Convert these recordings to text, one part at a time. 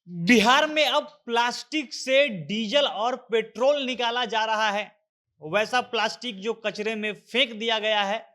बिहार में अब प्लास्टिक से डीजल और पेट्रोल निकाला जा रहा है। वैसा प्लास्टिक जो कचरे में फेंक दिया गया है,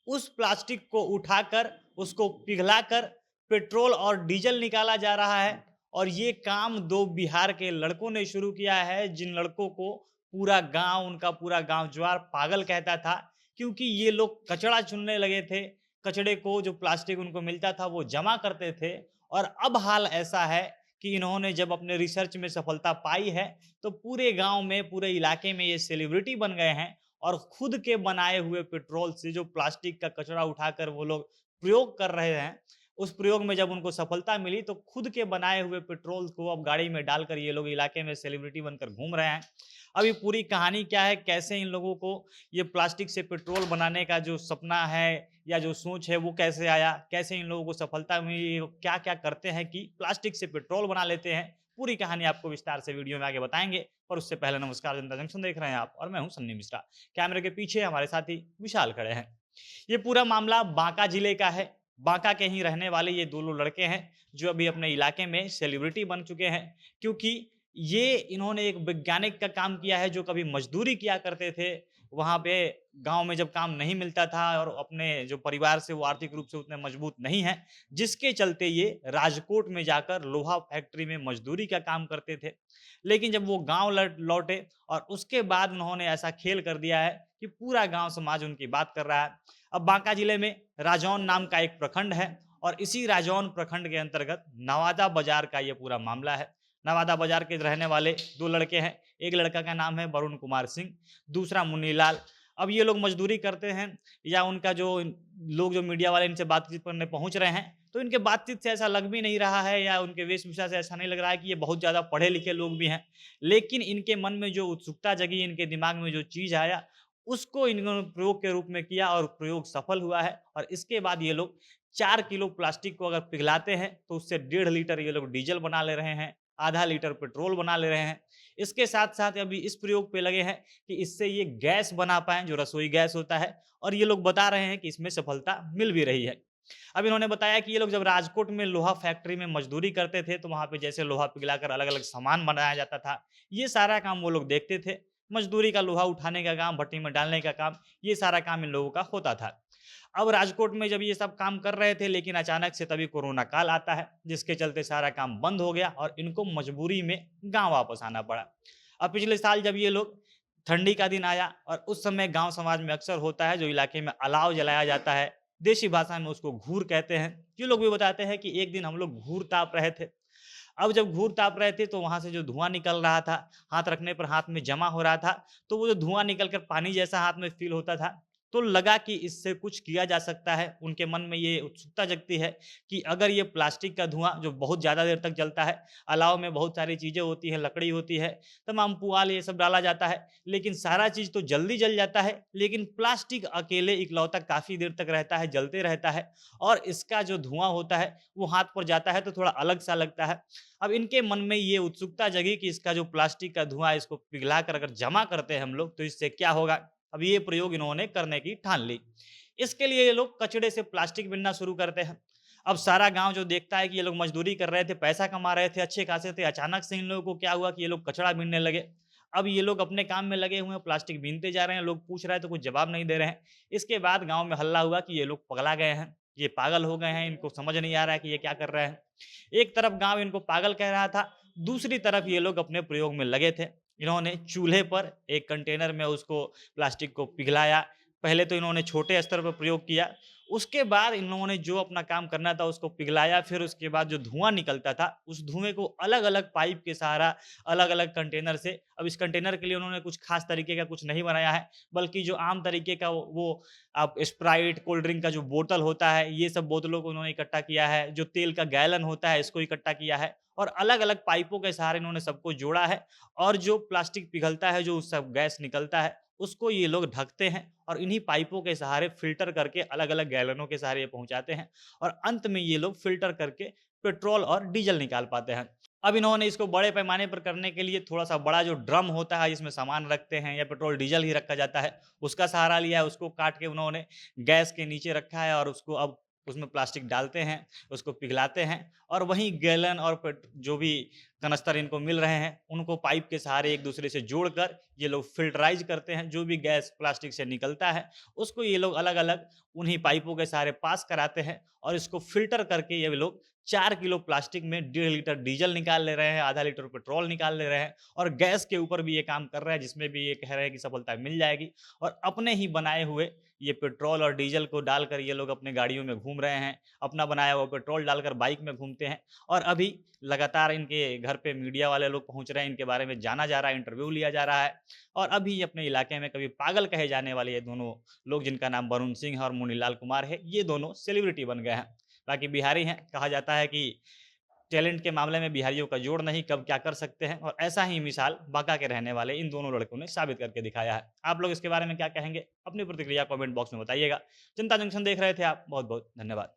उस प्लास्टिक को उठाकर उसको पिघलाकर पेट्रोल और डीजल निकाला जा रहा है। और ये काम दो बिहार के लड़कों ने शुरू किया है, जिन लड़कों को उनका पूरा गांव ज्वार पागल कहता था, क्योंकि ये लोग कचरा चुनने लगे थे। कचड़े को, जो प्लास्टिक उनको मिलता था, वो जमा करते थे। और अब हाल ऐसा है कि इन्होंने जब अपने रिसर्च में सफलता पाई है, तो पूरे गांव में, पूरे इलाके में ये सेलिब्रिटी बन गए हैं। और खुद के बनाए हुए पेट्रोल से जो प्लास्टिक का कचरा उठाकर वो लोग प्रयोग कर रहे हैं, उस प्रयोग में जब उनको सफलता मिली, तो खुद के बनाए हुए पेट्रोल को अब गाड़ी में डालकर ये लोग इलाके में सेलिब्रिटी बनकर घूम रहे हैं। अब ये पूरी कहानी क्या है, कैसे इन लोगों को ये प्लास्टिक से पेट्रोल बनाने का जो सपना है या जो सोच है वो कैसे आया, कैसे इन लोगों को सफलता मिली, ये लोग क्या-क्या करते हैं कि प्लास्टिक से पेट्रोल बना लेते हैं। पूरी कहानी आपको विस्तार से वीडियो में आगे बताएँगे। पर उससे पहले नमस्कार, जनता जंक्शन देख रहे हैं आप और मैं हूँ सन्नी मिश्रा। कैमरे के पीछे हमारे साथी विशाल खड़े हैं। ये पूरा मामला बांका जिले का है। बांका के ही रहने वाले ये 2 लोग लड़के हैं, जो अभी अपने इलाके में सेलिब्रिटी बन चुके हैं, क्योंकि ये इन्होंने एक वैज्ञानिक का काम किया है, जो कभी मज़दूरी किया करते थे। वहाँ पे गाँव में जब काम नहीं मिलता था और अपने जो परिवार से वो आर्थिक रूप से उतने मजबूत नहीं हैं, जिसके चलते ये राजकोट में जाकर लोहा फैक्ट्री में मज़दूरी का काम करते थे। लेकिन जब वो गाँव लौटे और उसके बाद उन्होंने ऐसा खेल कर दिया है कि पूरा गाँव समाज उनकी बात कर रहा है। अब बांका जिले में राजौन नाम का एक प्रखंड है और इसी राजौन प्रखंड के अंतर्गत नवादा बाजार का ये पूरा मामला है। नवादा बाजार के रहने वाले 2 लड़के हैं। एक लड़का का नाम है वरुण कुमार सिंह, दूसरा मुन्नीलाल। अब ये लोग मज़दूरी करते हैं, या उनका लोग जो मीडिया वाले इनसे बातचीत करने पहुँच रहे हैं, तो इनके बातचीत से ऐसा लग भी नहीं रहा है, या उनके वेशभूषा से ऐसा नहीं लग रहा है कि ये बहुत ज़्यादा पढ़े-लिखे लोग भी हैं। लेकिन इनके मन में जो उत्सुकता जगी, इनके दिमाग में जो चीज़ आया, उसको इन्होंने प्रयोग के रूप में किया और प्रयोग सफल हुआ है। और इसके बाद ये लोग 4 किलो प्लास्टिक को अगर पिघलाते हैं, तो उससे 1.5 लीटर ये लोग डीज़ल बना ले रहे हैं, आधा लीटर पेट्रोल बना ले रहे हैं। इसके साथ-साथ अभी इस प्रयोग पे लगे हैं कि इससे ये गैस बना पाएँ, जो रसोई गैस होता है, और ये लोग बता रहे हैं कि इसमें सफलता मिल भी रही है। अब इन्होंने बताया कि ये लोग जब राजकोट में लोहा फैक्ट्री में मज़दूरी करते थे, तो वहाँ पे जैसे लोहा पिघलाकर अलग-अलग सामान बनाया जाता था, ये सारा काम वो लोग देखते थे। मज़दूरी का लोहा उठाने का काम, भट्टी में डालने का काम, ये सारा काम इन लोगों का होता था। अब राजकोट में जब ये सब काम कर रहे थे, लेकिन अचानक से तभी कोरोना काल आता है, जिसके चलते सारा काम बंद हो गया और इनको मजबूरी में गाँव वापस आना पड़ा। अब पिछले साल जब ये लोग, ठंडी का दिन आया और उस समय गाँव समाज में अक्सर होता है, जो इलाके में अलाव जलाया जाता है, देशी भाषा में उसको घूर कहते हैं। ये लोग भी बताते हैं कि एक दिन हम लोग घूर ताप रहे थे। अब जब घूर ताप रहे थे, तो वहाँ से जो धुआँ निकल रहा था, हाथ रखने पर हाथ में जमा हो रहा था, तो वो जो धुआँ निकल कर पानी जैसा हाथ में फ़ील होता था, तो लगा कि इससे कुछ किया जा सकता है। उनके मन में ये उत्सुकता जगती है कि अगर ये प्लास्टिक का धुआँ जो बहुत ज़्यादा देर तक जलता है, अलाव में बहुत सारी चीज़ें होती हैं, लकड़ी होती है, तमाम पुआल ये सब डाला जाता है, लेकिन सारा चीज़ तो जल्दी जल जाता है, लेकिन प्लास्टिक अकेले इकलौता काफ़ी देर तक रहता है, जलते रहता है। और इसका जो धुआँ होता है, वो हाथ पर जाता है तो थोड़ा अलग-सा लगता है। अब इनके मन में ये उत्सुकता जगी कि इसका जो प्लास्टिक का धुआँ है, इसको पिघला कर अगर जमा करते हैं हम लोग, तो इससे क्या होगा? अब ये प्रयोग इन्होंने करने की ठान ली। इसके लिए ये लोग कचड़े से प्लास्टिक बीनना शुरू करते हैं। अब सारा गाँव जो देखता है कि ये लोग मज़दूरी कर रहे थे, पैसा कमा रहे थे, अच्छे खासे थे, अचानक से इन लोगों को क्या हुआ कि ये लोग कचड़ा बीनने लगे। अब ये लोग अपने काम में लगे हुए हैं, प्लास्टिक बीनते जा रहे हैं, लोग पूछ रहे हैं तो कुछ जवाब नहीं दे रहे हैं। इसके बाद गाँव में हल्ला हुआ कि ये लोग पगला गए हैं, ये पागल हो गए हैं, इनको समझ नहीं आ रहा है कि ये क्या कर रहे हैं। एक तरफ गाँव इनको पागल कह रहा था, दूसरी तरफ ये लोग अपने प्रयोग में लगे थे। इन्होंने चूल्हे पर एक कंटेनर में उसको, प्लास्टिक को पिघलाया। पहले तो इन्होंने छोटे स्तर पर प्रयोग किया, उसके बाद इन लोगों ने जो अपना काम करना था उसको पिघलाया, फिर उसके बाद जो धुआँ निकलता था, उस धुएँ को अलग-अलग पाइप के सहारा, अलग-अलग कंटेनर से, अब इस कंटेनर के लिए उन्होंने कुछ ख़ास तरीके का कुछ नहीं बनाया है, बल्कि जो आम तरीके का वो आप स्प्राइट, कोल्ड ड्रिंक का जो बोतल होता है, ये सब बोतलों को उन्होंने इकट्ठा किया है, जो तेल का गैलन होता है, इसको इकट्ठा किया है और अलग-अलग पाइपों के सहारे इन्होंने सबको जोड़ा है। और जो प्लास्टिक पिघलता है, जो उससे गैस निकलता है, उसको ये लोग ढकते हैं और इन्हीं पाइपों के सहारे फ़िल्टर करके अलग-अलग गैलनों के सहारे ये पहुँचाते हैं और अंत में ये लोग फ़िल्टर करके पेट्रोल और डीज़ल निकाल पाते हैं। अब इन्होंने इसको बड़े पैमाने पर करने के लिए थोड़ा-सा बड़ा जो ड्रम होता है, जिसमें सामान रखते हैं या पेट्रोल डीज़ल ही रखा जाता है, उसका सहारा लिया है, उसको काट के उन्होंने गैस के नीचे रखा है और उसको अब उसमें प्लास्टिक डालते हैं, उसको पिघलाते हैं और वहीं गैलन और जो भी कनस्तर इनको मिल रहे हैं, उनको पाइप के सहारे एक दूसरे से जोड़कर ये लोग फ़िल्टराइज़ करते हैं। जो भी गैस प्लास्टिक से निकलता है, उसको ये लोग अलग-अलग उन्हीं पाइपों के सहारे पास कराते हैं और इसको फ़िल्टर करके ये लोग 4 किलो प्लास्टिक में 1.5 लीटर डीज़ल निकाल ले रहे हैं, आधा लीटर पेट्रोल निकाल ले रहे हैं और गैस के ऊपर भी ये काम कर रहा है, जिसमें भी ये कह रहे हैं कि सफलता मिल जाएगी और अपने ही बनाए हुए ये पेट्रोल और डीज़ल को डालकर ये लोग अपने गाड़ियों में घूम रहे हैं। अपना बनाया हुआ पेट्रोल डालकर बाइक में घूमते हैं और अभी लगातार इनके घर पे मीडिया वाले लोग पहुँच रहे हैं, इनके बारे में जाना जा रहा है, इंटरव्यू लिया जा रहा है और अभी अपने इलाके में कभी पागल कहे जाने वाले ये दोनों लोग, जिनका नाम वरुण सिंह और मुनीलाल कुमार है, ये दोनों सेलिब्रिटी बन गए हैं। बाकी बिहारी हैं, कहा जाता है कि टैलेंट के मामले में बिहारियों का जोड़ नहीं, कब क्या कर सकते हैं और ऐसा ही मिसाल बांका के रहने वाले इन दोनों लड़कों ने साबित करके दिखाया है। आप लोग इसके बारे में क्या कहेंगे? अपनी प्रतिक्रिया कमेंट बॉक्स में बताइएगा। जनता जंक्शन देख रहे थे आप, बहुत-बहुत धन्यवाद।